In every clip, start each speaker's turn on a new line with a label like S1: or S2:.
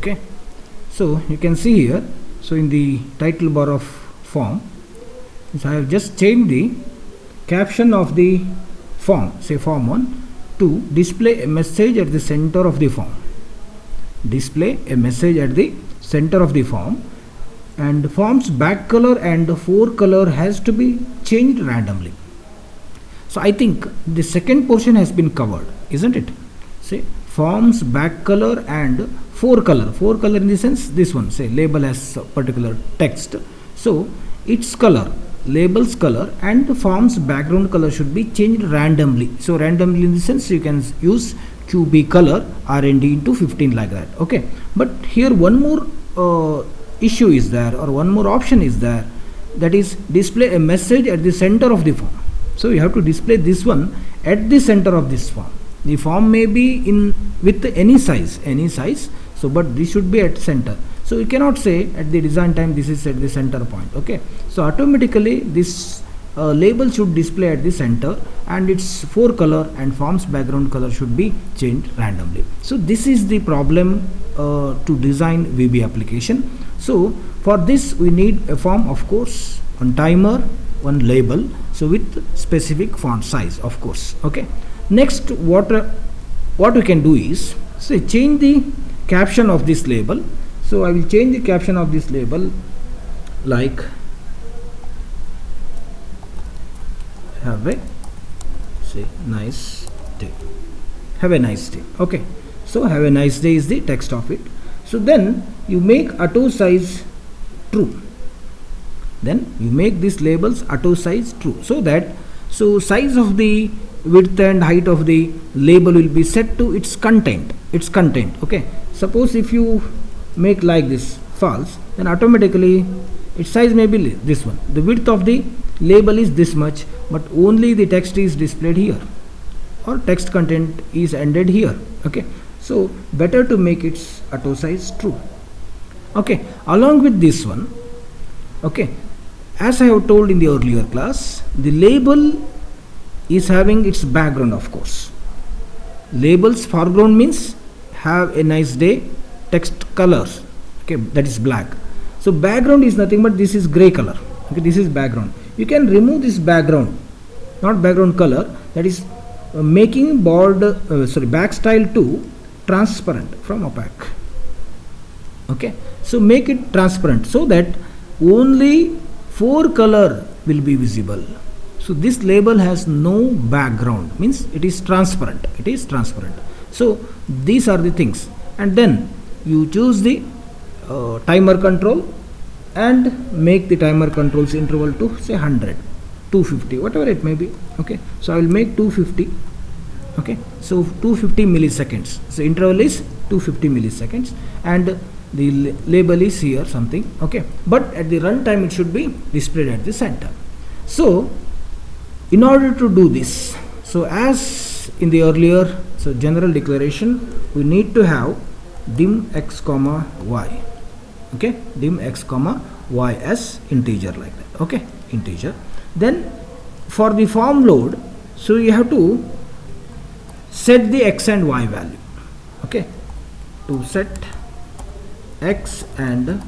S1: Okay, so you can see here, so in the title bar of form, so I have just changed the caption of the form, say form 1, to display a message at the center of the form. Display a message at the center of the form, and form's back color and fore color has to be changed randomly. So I think the second portion has been covered, isn't it? Say form's back color and fore color in the sense this one, say label has a particular text, so its color, label's color and the form's background color should be changed randomly. So randomly in the sense you can use QB color RND into 15 like that. Okay, but here one more issue is there, or one more option is there, that is display a message at the center of the form. So you have to display this one at the center of this form. The form may be in with any size, so but this should be at center. So you cannot say at the design time this is at the center point. Okay, so automatically this label should display at the center, and its fore color and form's background color should be changed randomly. So this is the problem to design VB application. So for this we need a form, of course, one timer, one label, so with specific font size, of course. Okay, next what we can do is, say, change the caption of this label. So I will change the caption of this label like have a, say, nice day. Have a nice day. Okay, so have a nice day is the text of it. So then you make auto size true. Then you make these labels auto size true, so that size of the width and height of the label will be set to its content. Okay, suppose if you make like this false, then automatically its size may be this one. The width of the label is this much, but only the text is displayed here, or text content is ended here. Okay, so better to make its auto size true. Okay, along with this one, okay, as I have told in the earlier class, the label is having its background, of course. Label's foreground means have a nice day text colors, okay, that is black. So background is nothing but this is gray color. Okay, this is background. You can remove this background, not background color, that is making back style to transparent from opaque. Okay, so make it transparent so that only fore color will be visible. So this label has no background, means it is transparent. So these are the things, and then you choose the timer control and make the timer controls interval to say 100, 250, whatever it may be. Okay, so I will make 250. Okay, so 250 milliseconds. So interval is 250 milliseconds, and the label is here something. Okay, but at the runtime it should be displayed at the center. So in order to do this, so as in the earlier general declaration, we need to have dim x comma y. Okay, dim x comma y as integer like that. Okay, integer. Then for the form load, so you have to set the x and y value. Okay, to set x and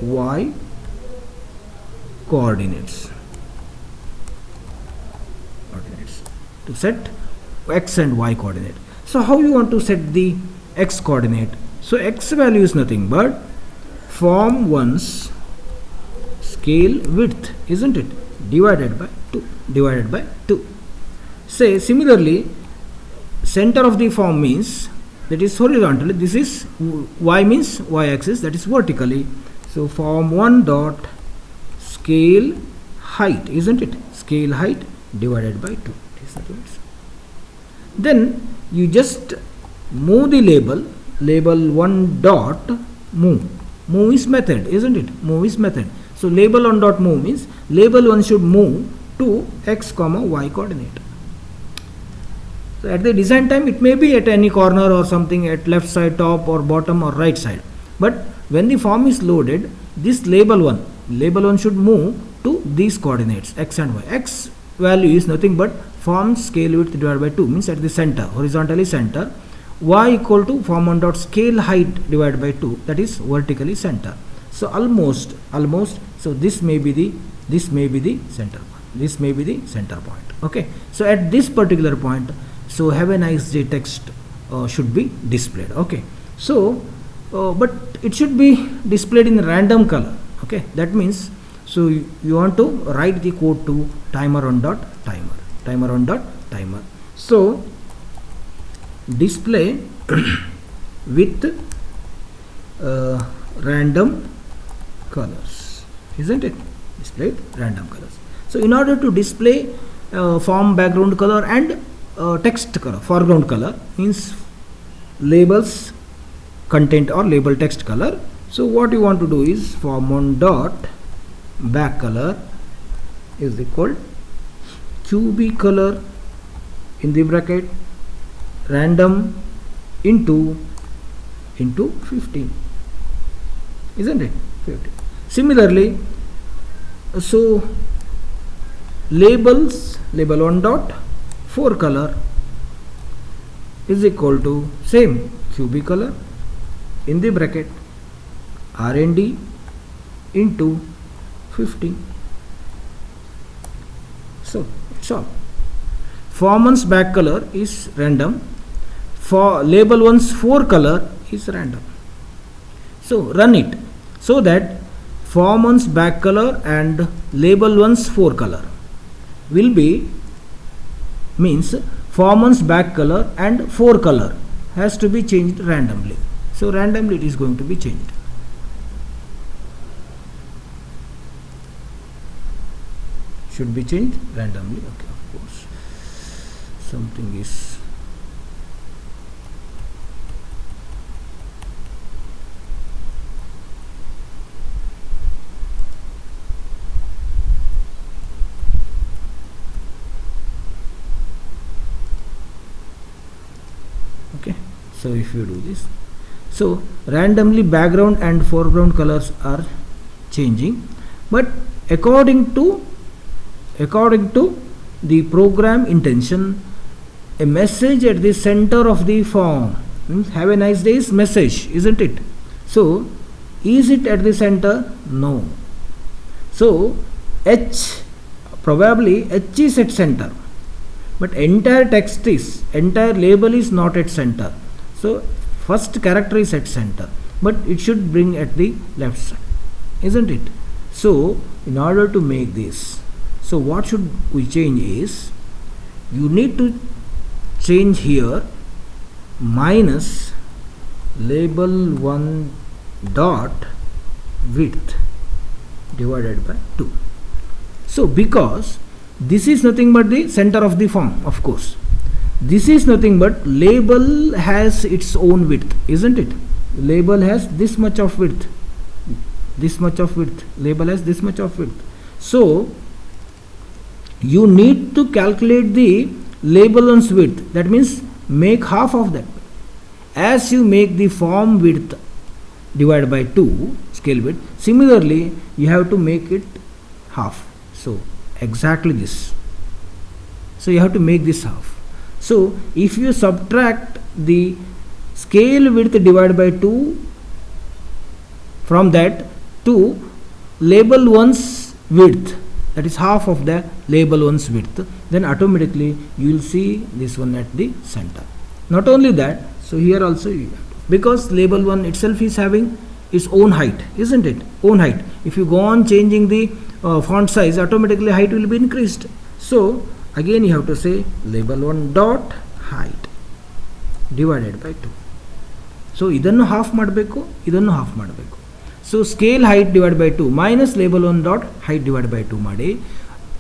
S1: y coordinates. To set x and y coordinate. So how you want to set the x coordinate? So x value is nothing but form 1's scale width, isn't it, divided by 2. Say similarly, center of the form means that is horizontally, this is y means y axis, that is vertically. So form 1 dot scale height, isn't it, scale height divided by 2. Then you just move the label 1 dot move. Move is method, isn't it? Move is method. So label 1 dot move means label 1 should move to x comma y coordinate. So at the design time it may be at any corner or something, at left side, top or bottom or right side. But when the form is loaded, this label 1 should move to these coordinates x and y. X value is nothing but form scale width divided by 2, means at the center, horizontally center. y equal to form1 dot scale height divided by 2, that is vertically center. So almost, so this may be the center point, this may be the center point. Okay, so at this particular point, so have a nice day text should be displayed. Okay, so but it should be displayed in random color. Okay, that means, so you want to write the code to timer1 dot timer1 dot timer. So display with random colors, isn't it? Display random colors. So in order to display form background color and text color, foreground color, means labels content or label text color. So what you want to do is form1 dot back color is equal QB color in the bracket random into 15, isn't it? 15. Similarly, so label1 dot forecolor is equal to same QB color in the bracket RND into 15. So it's all. Form1's back color is random, for label1's forecolor is random. So run it, so that form1's back color and label1's forecolor will be, means form1's back color and forecolor has to be changed randomly. So randomly it is going to be changed. Should be changed randomly. Okay, of course. Something is okay. So if you do this, so randomly background and foreground colors are changing, but according to the program intention, a message at the center of the form, have a nice day is message, isn't it? So is it at the center? No. So H, probably H is at center, but entire label is not at center. So first character is at center, but it should bring at the left side, isn't it? So in order to make this, so what should we change is, you need to change here minus label1 dot width divided by 2. So because this is nothing but the center of the form, of course, this is nothing but label has its own width, isn't it? Label has this much of width, label has this much of width. So you need to calculate the label1's width, that means make half of that. As you make the form width divided by 2 scale width, similarly you have to make it half. So exactly this, so you have to make this half. So if you subtract the scale width divided by 2 from that to label1's width, that is half of the label1's width, then automatically you will see this one at the center. Not only that, so here also you have to, because label1 itself is having its own height, isn't it? Own height. If you go on changing the font size, automatically height will be increased. So again you have to say label1 dot height divided by 2. So idannu half madbeku, idannu half madbeku. So scale height divided by 2 minus label1 dot height divided by 2 ಮಾಡಿ.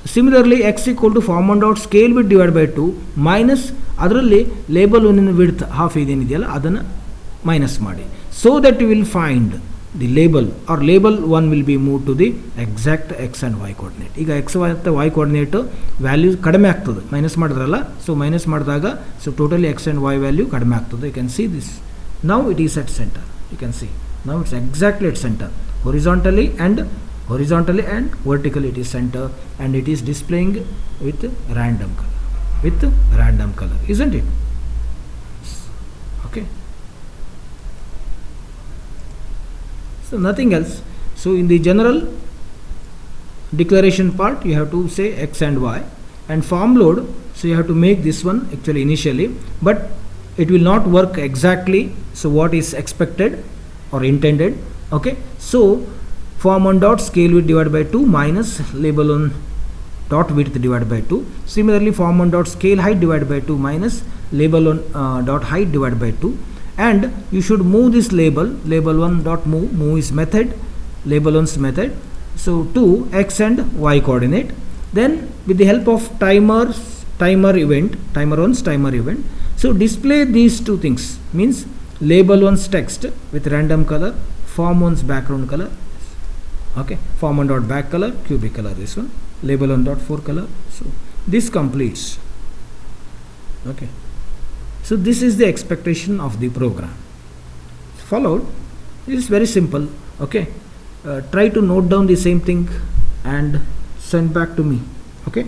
S1: Similarly x equal to form1 dot scale width divided by 2 minus ಅದರಲ್ಲಿ label1 in width half ಇದೇನಿದೆಯಲ್ಲ ಅದನ್ನು minus ಮಾಡಿ. So that you will find the label, or label1 will be moved to the exact x and y coordinate. ಈಗ x ಮತ್ತು y coordinate value ಕಡಿಮೆ ಆಗ್ತದೆ minus ಮಾಡಿದ್ರಲ್ಲ, so minus ಮಾಡಿದಾಗ so totally x and y value ಕಡಿಮೆ ಆಗ್ತದೆ. You can see this. Now it is at center. You can see. Now it's exactly at center. Horizontally and vertically it is center, and it is displaying with random color, isn't it? Okay. So nothing else. So in the general declaration part, you have to say x and y, and form load, so you have to make this one actually initially, but it will not work exactly so what is expected or intended. Okay, so form on dot scale width divided by 2 minus label on dot width divided by 2. Similarly, form on dot scale height divided by 2 minus label on dot height divided by 2. And you should move this label 1 dot move is method, label 1's method, so to x and y coordinate. Then with the help of timer 1's timer event, so display these two things, means label 1's text with random color, form 1's background color. Okay, form 1 dot back color, cubic color, this one, label 1 dot fore color. So this completes. Okay, so this is the expectation of the program followed. It is very simple. Okay, try to note down the same thing and send back to me. Okay.